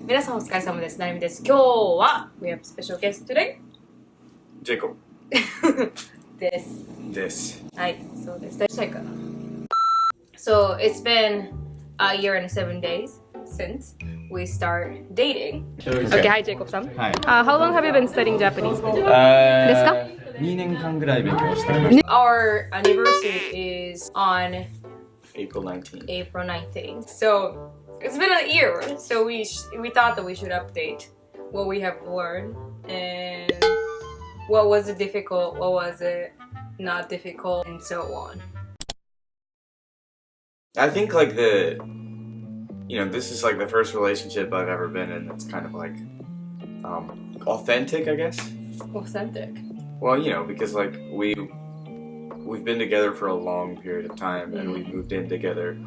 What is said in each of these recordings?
皆さんお疲れ様ですナルミです。今日は We have special guest today ジェイコブです。はい、そうです。大丈夫かな So it's been a year and 7 days since we start dating. Okay, hi Jacob san. Hi. How long have you been studying Japanese? ですか？2年間ぐらい勉強してました。Our anniversary is on April 19th. April 19th. So it's been a year. So we thought that we should update what we have learned and what was it difficult, what was it not difficult, and so on. I think like this is like the first relationship I've ever been in that's kind of like authentic, I guess. Authentic. Well, because like we've been together for a long period of time and we moved in together.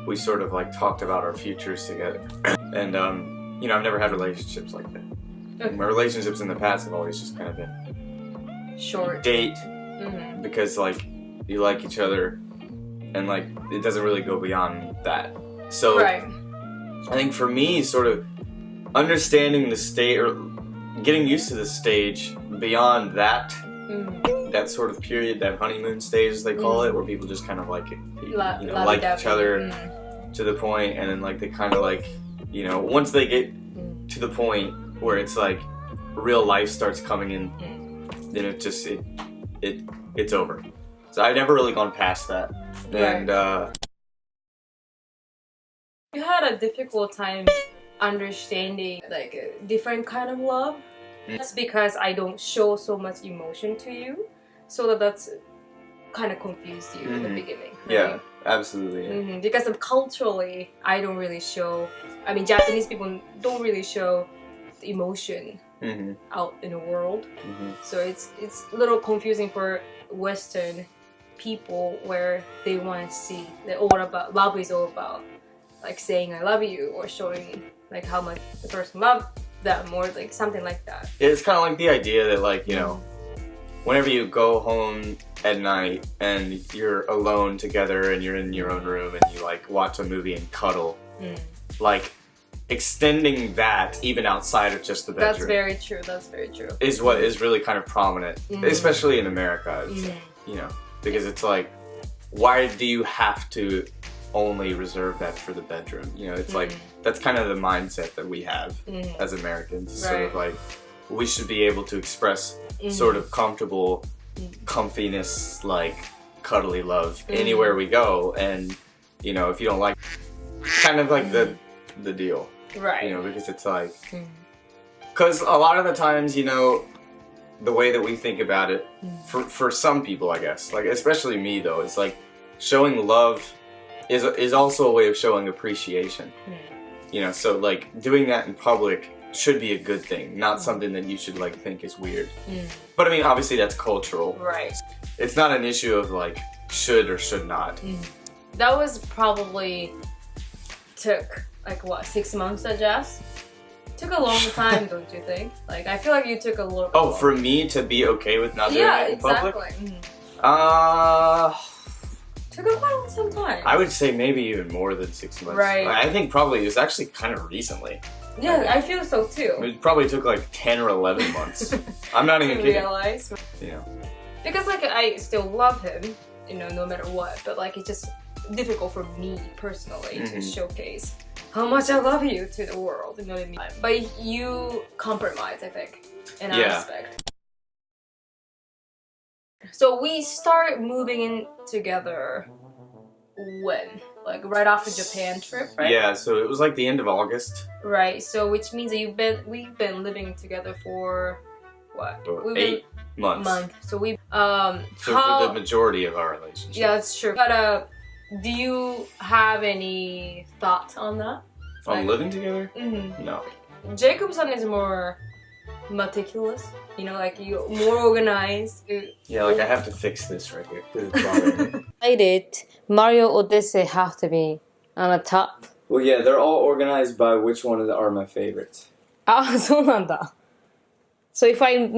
We sort of like talked about our futures together. And I've never had relationships like that. Okay. My relationships in the past have always just kind of been short. Date because like you like each other and like it doesn't really go beyond that. So right. I think for me sort of understanding the state or getting used to the stage beyond that that sort of period, that honeymoon stage as they call it, where people just kind of like like each other to the point, and then like they kind of like once they get to the point where it's like real life starts coming in, then it just it's over. So I've never really gone past that. And you had a difficult time understanding like a different kind of love. That's because I don't show so much emotion to you, so that's kind of confused you in the beginning. Right? Yeah, absolutely. Yeah. Because culturally, I don't really show. I mean, Japanese people don't really show the emotion out in the world. So it's a little confusing for Western people where they want to see that all about love is all about like saying I love you or showing like how much the person loves them or like something like that. Yeah, it's kind of like the idea that like whenever you go home at night and you're alone together and you're in your own room and you like watch a movie and cuddle, like extending that even outside of just the bedroom. That's very true. That's very true. Is what is really kind of prominent, especially in America. It's, because it's like, why do you have to only reserve that for the bedroom? It's like that's kind of the mindset that we have as Americans. Right. Sort of like we should be able to express sort of comfortable comfiness, like cuddly love anywhere we go, and if you don't like, kind of like the deal, right? Because it's like, because a lot of the times, the way that we think about it, for some people, I guess, like especially me though, it's like showing love is also a way of showing appreciation. So like doing that in public should be a good thing, not something that you should like think is weird. But I mean, obviously that's cultural. Right. It's not an issue of like should or should not. That was probably took like what 6 months to adjust. Took a long time, don't you think? Like I feel like you took a little. Oh, for me to be okay with not doing it in public? Took quite some time. I would say maybe even more than 6 months. Right. I think probably it was actually kind of recently. Yeah, I feel so too. It probably took like 10 or 11 months. I'm not even kidding. Realize. Because like I still love him, no matter what. But like it's just difficult for me personally to showcase how much I love you to the world. You know what I mean? But you compromise, I think, in that aspect. So we start moving in together when? Like right after Japan trip, right? Yeah, so it was like the end of August. Right, so which means that we've been living together for what? 8 months. So we so for the majority of our relationship. Yeah, that's true. But do you have any thoughts on that? On living together? No. Jacob-san is more meticulous, like you more organized. Yeah, like I have to fix this right here because it's bothering me. Why did Mario Odyssey have to be on the top? Well, yeah, they're all organized by which one are my favorites. そうなんだ. So if I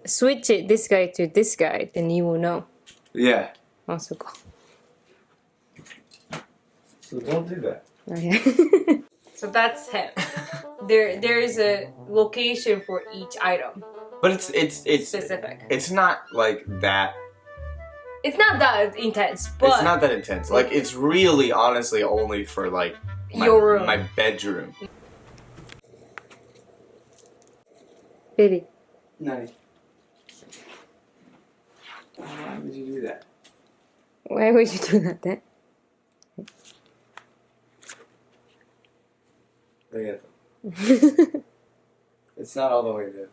switch it this guy to this guy, then you will know. Yeah. そうか. So don't do that. Okay. So that's him. there is a location for each item. But it's specific. It's not like that. It's not that intense, but it's not that intense. Like it's really, honestly, only for like your room, my bedroom. Baby. Nani? Why would you do that? Why would you do that then? It's not all the way there.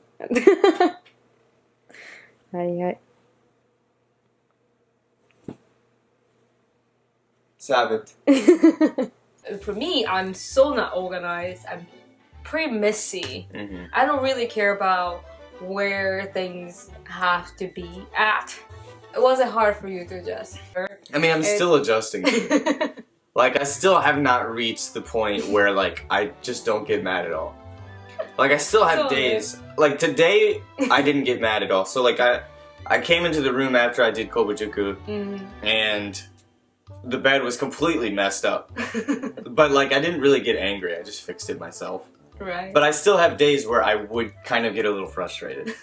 はいはい。Sabbath. For me, I'm so not organized. I'm pretty messy. Mm-hmm. I don't really care about where things have to be at. It wasn't hard for you to adjust. I mean, I'm still adjusting. Like, I still have not reached the point where, like, I just don't get mad at all. Like, I still have days. Like, today, I didn't get mad at all. So, like, I came into the room after I did Kobujuku, and the bed was completely messed up. But, like, I didn't really get angry. I just fixed it myself. Right. But I still have days where I would kind of get a little frustrated.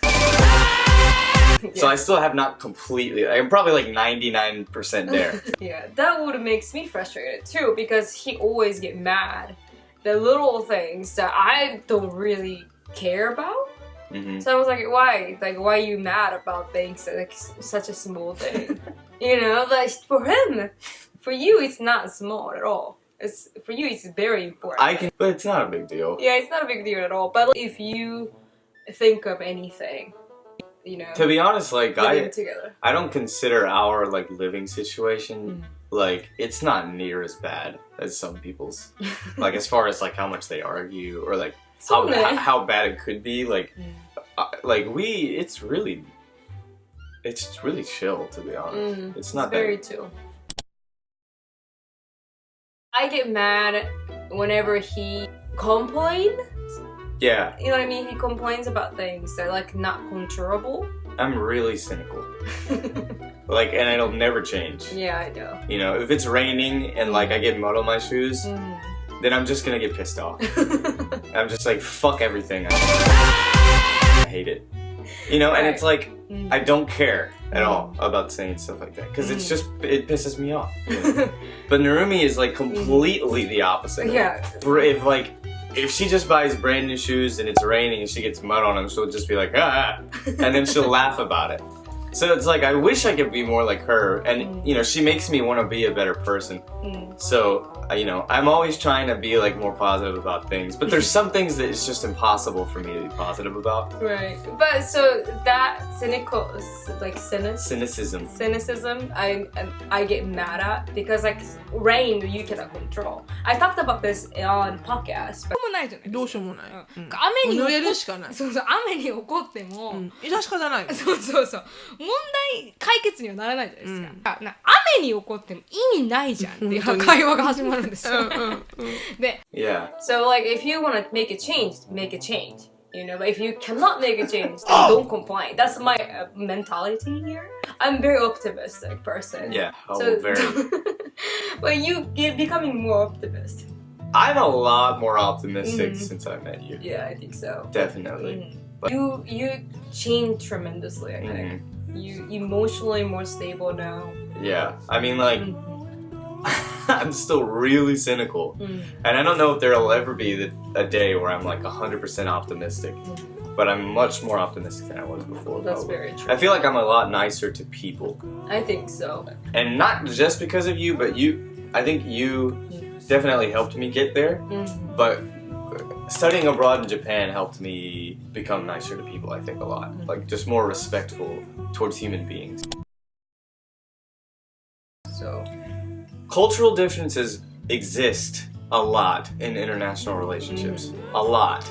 So I still have not completely, I'm probably like 99% there. Yeah, that would makes me frustrated too, because he always get mad. The little things that I don't really care about. So I was like, why? Like, why are you mad about things that like such a small thing? You know, like for him, for you, it's not small at all. It's for you, it's very important. But it's not a big deal. Yeah, it's not a big deal at all. But if you think of anything, you know, to be honest, like together. I don't consider our like living situation like it's not near as bad as some people's. Like as far as like how much they argue or like how bad it could be. Like like it's really chill, to be honest. It's not very chill. I get mad whenever he complains. Yeah. You know what I mean? He complains about things that are like not controllable. I'm really cynical. Like, and it'll never change. Yeah, I know. You know, if it's raining and like I get mud on my shoes, then I'm just gonna get pissed off. I'm just like, fuck everything. I hate it. You know, and it's like, I don't care at all about saying stuff like that. Because it's just, it pisses me off. You know? But Narumi is like completely the opposite. Yeah. If she just buys brand new shoes and it's raining and she gets mud on them, she'll just be like, ah, and then she'll laugh about it. So it's like, I wish I could be more like her, and you know, she makes me want to be a better person. So, you know, I'm always trying to be like more positive about things, but there's some things that it's just impossible for me to be positive about. Right. But so that cynicism, I get mad at because like rain you cannot control. I talked about this on podcast. もないじゃない。どうしようもない。雨に濡れるしかない。そうそう雨に怒っても、致し方ない。そうそうそう。問題解決にはならないじゃないですか。雨に怒っても意味ないじゃんっていう会話が始まるんですよ。で、So like if you want to make a change, make a change. You know, but if you cannot make a change, then don't complain. That's my mentality here. I'm a very optimistic person. Yeah, so, very. But you're becoming more optimistic. I'm a lot more optimistic since I met you. Yeah, I think so. Definitely. You changed tremendously, I think. You emotionally more stable now. Yeah, I mean like I'm still really cynical, and I don't know if there'll ever be a day where I'm like 100% optimistic, but I'm much more optimistic than I was before. That's very true. I feel like I'm a lot nicer to people. I think so. And not just because of you, but I think you definitely helped me get there, but studying abroad in Japan helped me become nicer to people, I think, a lot. Like, just more respectful towards human beings. So, cultural differences exist a lot in international relationships. A lot.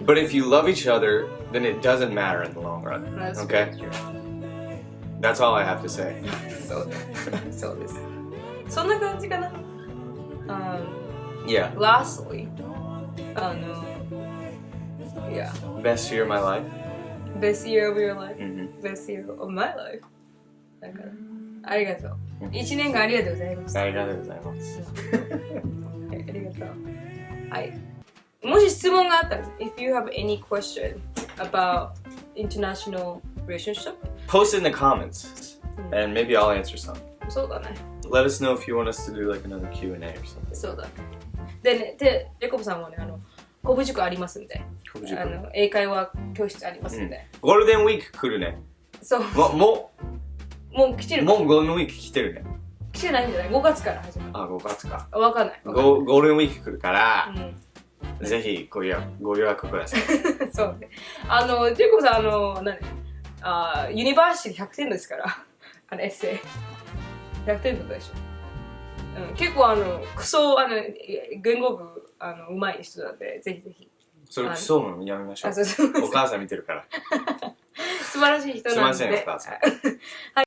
But if you love each other, then it doesn't matter in the long run. That's okay? That's all I have to say. そうです。そんな感じかな。Yeah. Lastly, yeah. Best year of my life? Best year of your life? Best year of my life? だからありがとう。1年間ありがとうございました。ありがとうございます。ありがとう。はい。もし質問があったら If you have any question about international relationship post it in the comments and maybe I'll answer some. そうだね。 Let us know if you want us to do like another Q&A or something. そうだね。でね、ジェイコブさんはね、古武塾ありますんで、英会話教室ありますんで。ゴールデンウィーク来るね。そう。もう来てる。もうゴールデンウィーク来てるね。来てないんじゃない ?5 月から始まる。あ、5月か。わかんない。ゴールデンウィーク来るから、ぜひご予約ください。そうね。ジェイコブさん、ユニバーシティ100点ですから、エッセイ。100点とかでしょ。結構クソ言語部うまい人なんでぜひぜひそれクソなのやめましょう。お母さん見てるから。素晴らしい人なんで。すいませんお母さん。はい。